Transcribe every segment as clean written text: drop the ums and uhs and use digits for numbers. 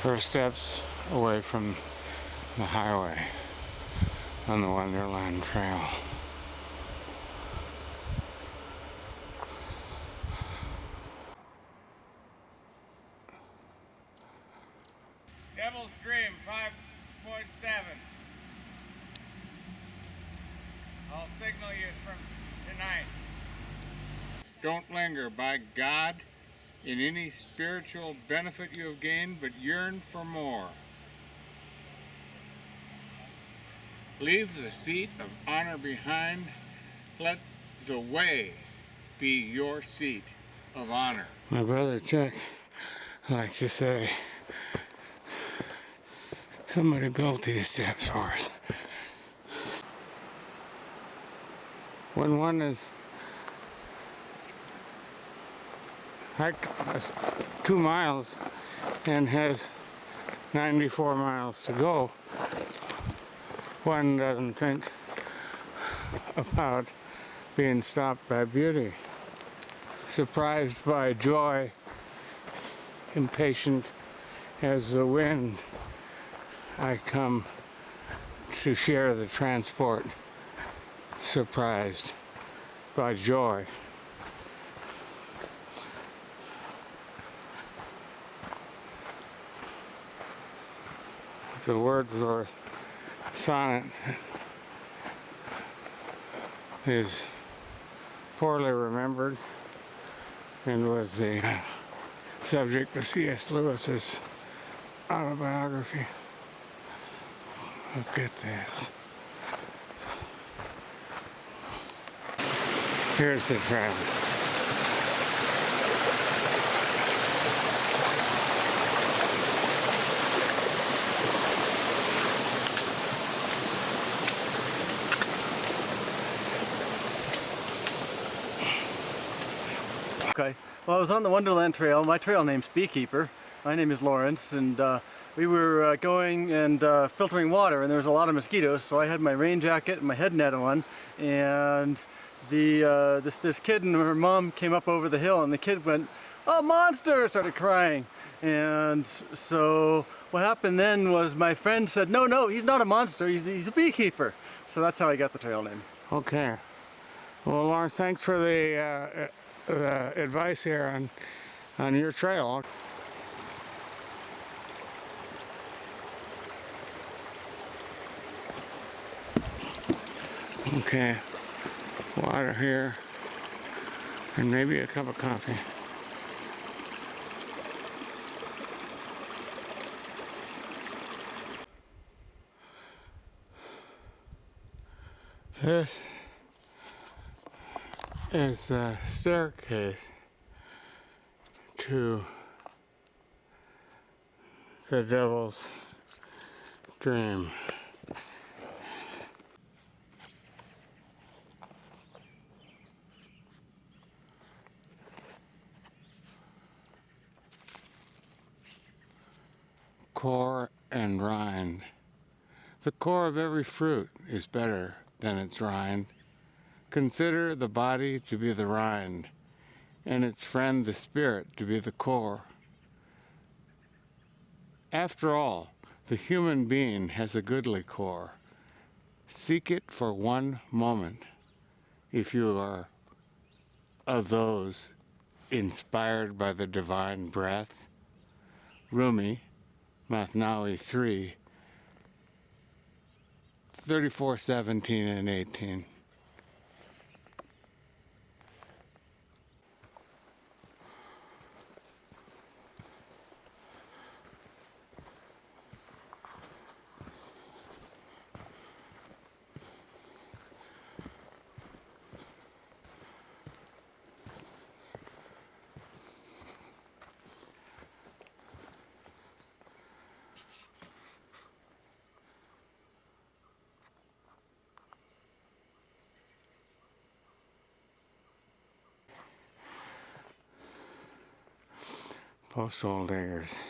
First steps away from the highway on the Wonderland Trail. Devil's Dream 5.7. I'll signal you from tonight. Don't linger, by God, in any spiritual benefit you have gained, but yearn for more. Leave the seat of honor behind. Let the way be your seat of honor. My brother Chuck likes to say, somebody built these steps for us. When one is hiked 2 miles and has 94 miles to go, one doesn't think about being stopped by beauty, surprised by joy, impatient as the wind. I come to share the transport, surprised by joy. The Wordsworth sonnet is poorly remembered and was the subject of C.S. Lewis's autobiography. Look at this. Here's the trail. Okay, well, I was on the Wonderland Trail. My trail name's Beekeeper. My name is Lawrence, and we were going and filtering water, and there was a lot of mosquitoes, so I had my rain jacket and my head net on, and this kid and her mom came up over the hill, and the kid went, "Oh, monster!" started crying. And so what happened then was my friend said, no, he's not a monster, he's a beekeeper. So that's how I got the trail name. Okay. Well, Lawrence, thanks for the advice here on your trail. Okay, water here, and maybe a cup of coffee. This is the staircase to the Devil's Dream. Core and rind. The core of every fruit is better than its rind. Consider the body to be the rind, and its friend the spirit to be the core. After all, the human being has a goodly core. Seek it for one moment, if you are of those inspired by the divine breath. Rumi, Mathnawi 3, 34, 17, and 18. Postal diggers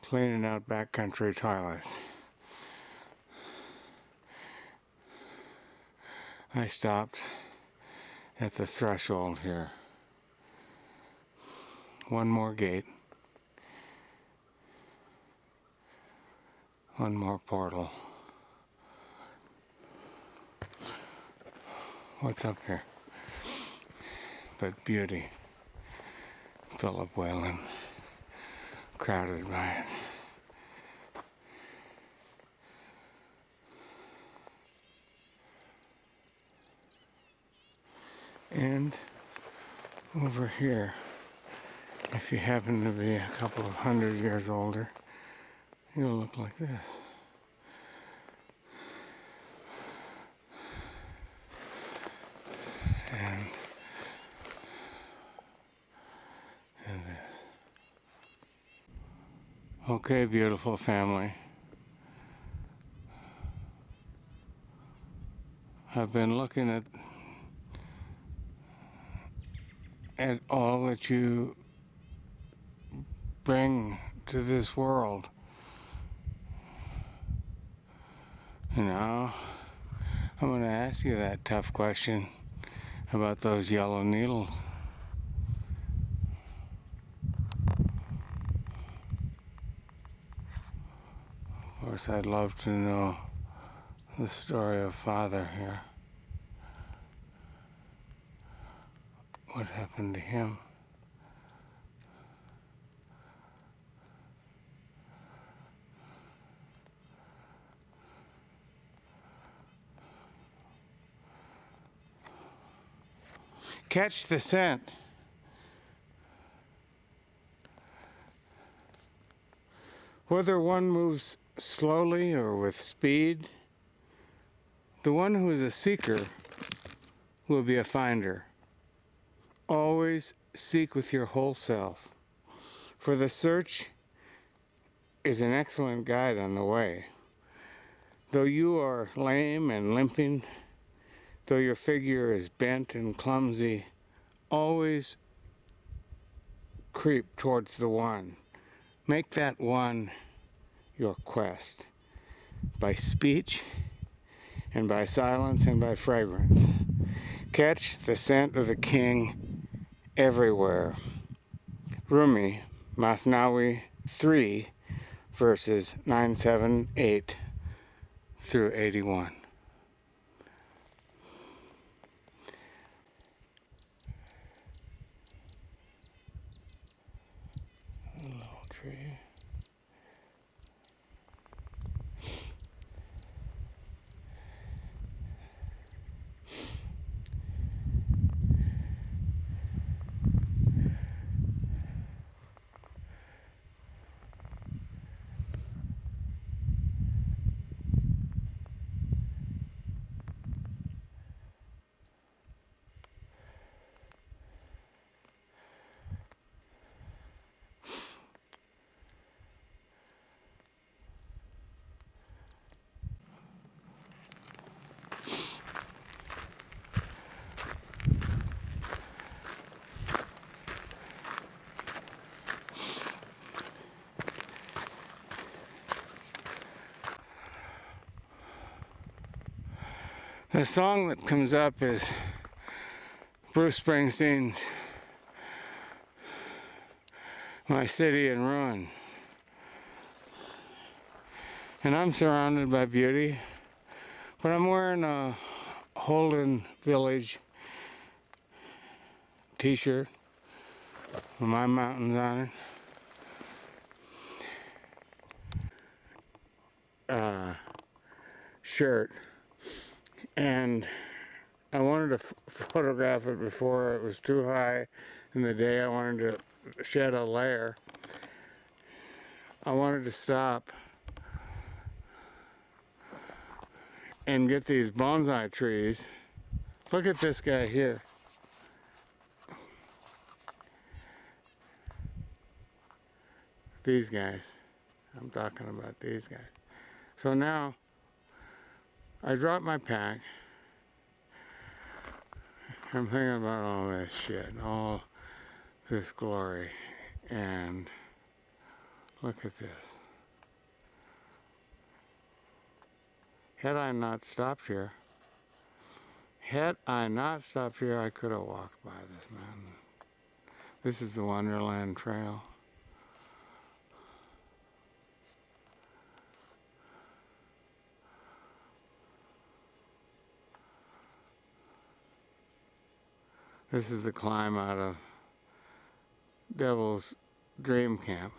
cleaning out backcountry toilets. I stopped at the threshold here. One more gate. One more portal. What's up here? But beauty. Philip Whalen. Crowded by it. And over here, if you happen to be a couple of 100 years older, you'll look like this. And this. Okay, beautiful family. I've been looking at all that you bring to this world. And now I'm going to ask you that tough question about those yellow needles. Of course, I'd love to know the story of Father here. What happened to him? Catch the scent. Whether one moves slowly or with speed, the one who is a seeker will be a finder. Always seek with your whole self, for the search is an excellent guide on the way. Though you are lame and limping, though your figure is bent and clumsy, always creep towards the one. Make that one your quest, by speech and by silence and by fragrance. Catch the scent of the king everywhere. Rumi, Mathnawi 3, verses 978 through 81. A little tree. The song that comes up is Bruce Springsteen's My City in Ruin. And I'm surrounded by beauty, but I'm wearing a Holden Village t-shirt with my mountains on it. Shirt. And I wanted to photograph it before it was too high in the day. I wanted to shed a layer. I wanted to stop and get these bonsai trees. Look at this guy here. These guys. I'm talking about these guys. So now I dropped my pack. I'm thinking about all this shit, all this glory, and look at this. Had I not stopped here, I could have walked by this mountain. This is the Wonderland Trail. This is the climb out of Devil's Dream Camp.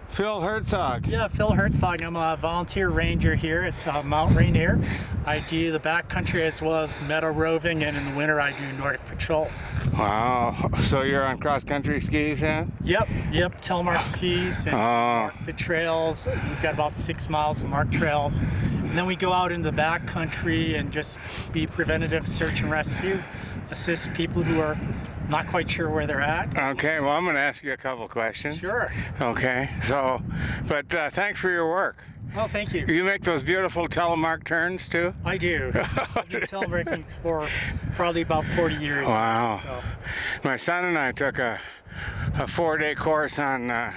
Phil Herzog. Yeah, Phil Herzog. I'm a volunteer ranger here at Mount Rainier. I do the backcountry as well as meadow roving, and in the winter I do Nordic patrol. Wow, so you're on cross-country skis, huh? Yep, telemark skis and mark the trails. We've got about 6 miles of marked trails. And then we go out in the backcountry and just be preventative search and rescue, assist people who are not quite sure where they're at. Okay, well, I'm going to ask you a couple questions. Sure. Okay, so, but thanks for your work. Well, thank you. You make those beautiful telemark turns, too? I do. I've been telemarking for probably about 40 years. Wow. Now, so. My son and I took a 4-day course on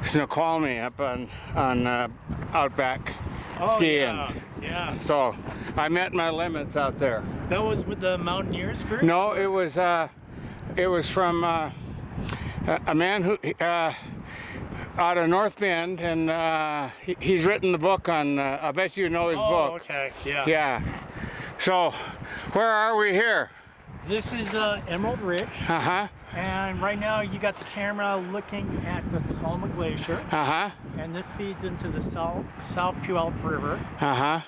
Snoqualmie up on Outback skiing. Yeah. So I met my limits out there. That was with the Mountaineers group? No, it was from a man who out of North Bend, and he's written the book on. I bet you know his book. Oh, okay. Yeah. Yeah. So, where are we here? This is Emerald Ridge. Uh-huh. And right now you got the camera looking at the Tacoma Glacier. Uh-huh. And this feeds into the South Puyallup River. Uh-huh.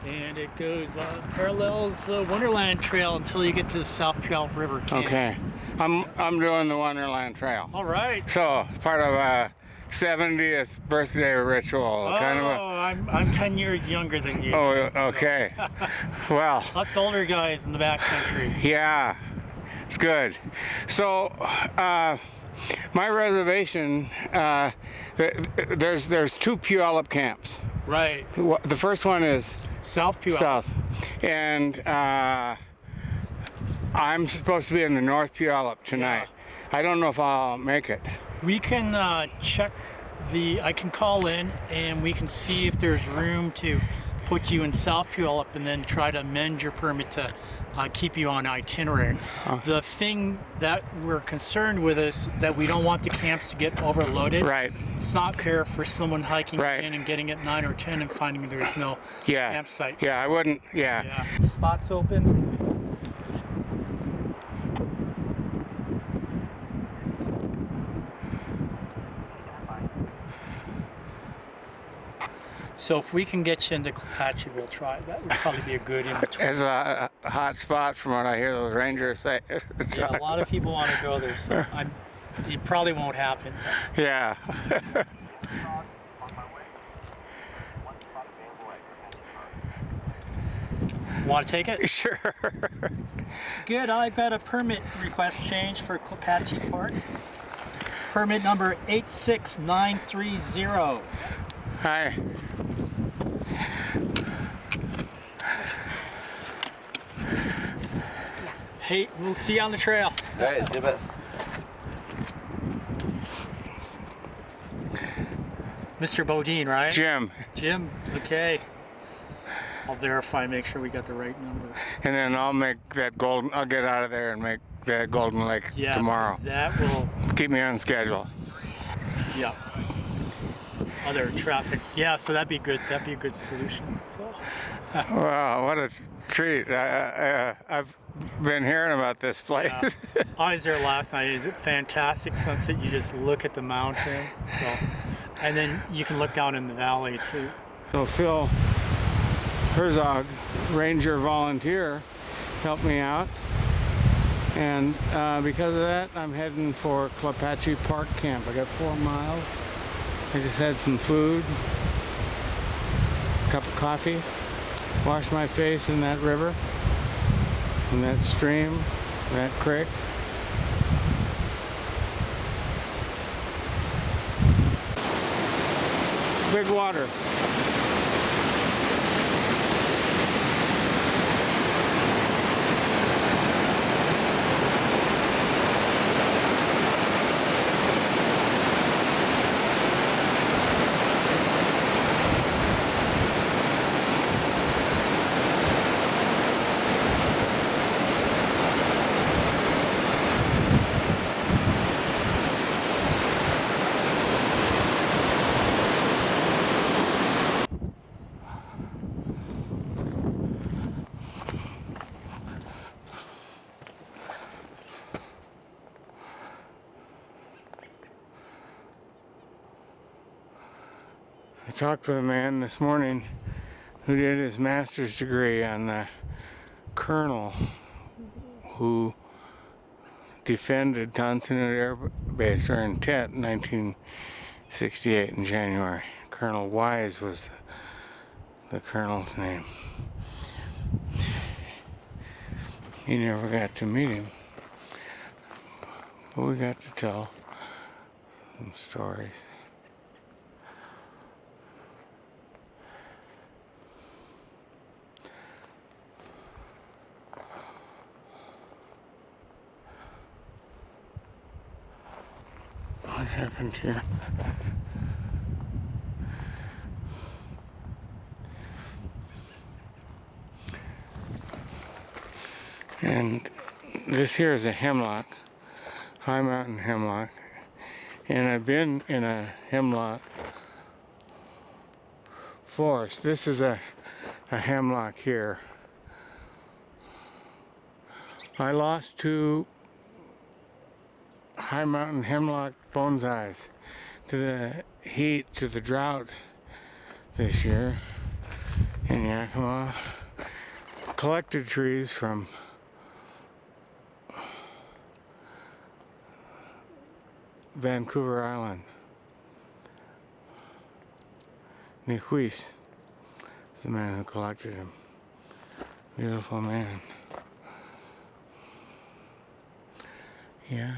And it goes parallels the Wonderland Trail until you get to the South Puyallup River Canyon. Okay. I'm doing the Wonderland Trail. All right. So, part of a 70th birthday ritual. I'm 10 years younger than you. Oh, okay. Well. Us older guys in the backcountry. Yeah, it's good. So, my reservation, there's 2 Puyallup camps. Right. The first one is South Puyallup. south, and I'm supposed to be in the North Puyallup tonight. I don't know if I'll make it. We can check I can call in and we can see if there's room to put you in South Puyallup and then try to amend your permit to keep you on itinerary. The thing that we're concerned with is that we don't want the camps to get overloaded. Right. It's not fair for someone hiking Right. in and getting at 9 or 10 and finding there's no campsites. Yeah, I wouldn't. Yeah. Spots open. So if we can get you into Clepatchie, we'll try. That would probably be a good in-between. It's a hot spot from what I hear those rangers say. Yeah, a lot of people want to go there, so it probably won't happen. Yeah. Want to take it? Sure. Good, I've got a permit request change for Clepatchie Park. Permit number 86930. Hi. Hey, we'll see you on the trail. All right, see you, bud. Mr. Bodine, right? Jim. Jim, okay. I'll verify, make sure we got the right number. And then I'll get out of there and make the Golden Lake tomorrow. That will, Keep me on schedule. yeah. Other traffic, yeah, so that'd be good. That'd be a good solution, so. Wow, what a treat. I've been hearing about this place. Yeah. I was there last night. It's a fantastic sunset. You just look at the mountain. So, and then you can look down in the valley too. So Phil Herzog, ranger volunteer, helped me out. And because of that, I'm heading for Clapatchie Park Camp. I got 4 miles. I just had some food, a cup of coffee, washed my face in that river, in that stream, that creek. Big water. I talked with a man this morning who did his master's degree on the colonel who defended Tan Son Nhut Air Base during Tet in 1968 in January. Colonel Wise was the colonel's name. He never got to meet him, but we got to tell some stories. What happened here? And this here is a hemlock, high mountain hemlock. And I've been in a hemlock forest. This is a hemlock here. I lost 2 high mountain hemlock bonsais to the heat, to the drought this year in Yakima. Collected trees from Vancouver Island. Nihuis is the man who collected them. Beautiful man. Yeah.